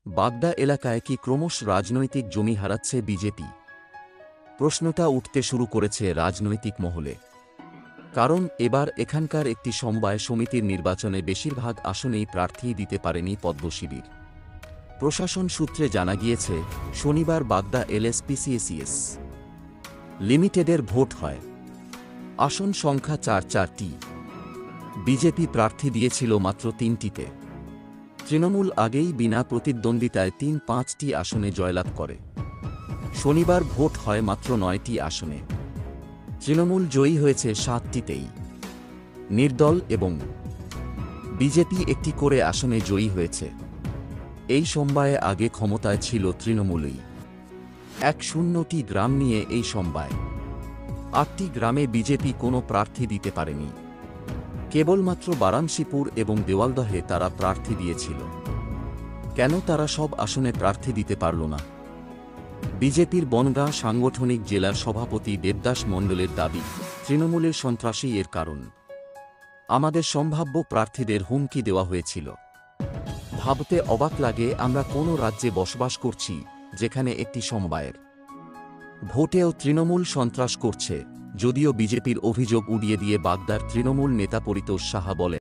বাগদা এলাকায় কি ক্রমশ রাজনৈতিক জমি হারাচ্ছে বিজেপি? প্রশ্নটা উঠতে শুরু করেছে রাজনৈতিক মহলে। কারণ এবার এখানকার একটি সমবায় সমিতির নির্বাচনে বেশিরভাগ আসনেই প্রার্থী দিতে পারেনি পদ্মশিবির। প্রশাসন সূত্রে জানা গিয়েছে, শনিবার বাগদা এলএসপিসিএসিএস লিমিটেডের ভোট হয়। আসন সংখ্যা 4টি। বিজেপি প্রার্থী দিয়েছিল মাত্র 3টিতে। তৃণমূল আগেই বিনা প্রতিদ্বন্দ্বিতায় 5টি আসনে জয়লাভ করে। শনিবার ভোট হয় মাত্র 9টি আসনে। তৃণমূল জয়ী হয়েছে 7টিতেই। নির্দল এবং বিজেপি একটি করে আসনে জয়ী হয়েছে। এই সমবায়ে আগে ক্ষমতায় ছিল তৃণমূলই। 10টি গ্রাম নিয়ে এই সমবায়। 8টি গ্রামে বিজেপি কোনো প্রার্থী দিতে পারেনি। কেবলমাত্র বারাণসীপুর এবং দেওয়ালদহে তারা প্রার্থী দিয়েছিল। কেন তারা সব আসনে প্রার্থী দিতে পারল না? বিজেপির বনগাঁ সাংগঠনিক জেলার সভাপতি দেবদাস মণ্ডলের দাবি, তৃণমূলের সন্ত্রাসী এর কারণ। আমাদের সম্ভাব্য প্রার্থীদের হুমকি দেওয়া হয়েছিল। ভাবতে অবাক লাগে, আমরা কোনো রাজ্যে বসবাস করছি যেখানে একটি সমবায়ের ভোটেও তৃণমূল সন্ত্রাস করছে। যদিও বিজেপির অভিযোগ উড়িয়ে দিয়ে বাগদার তৃণমূল নেতা পরিতোষ সাহা বলেন,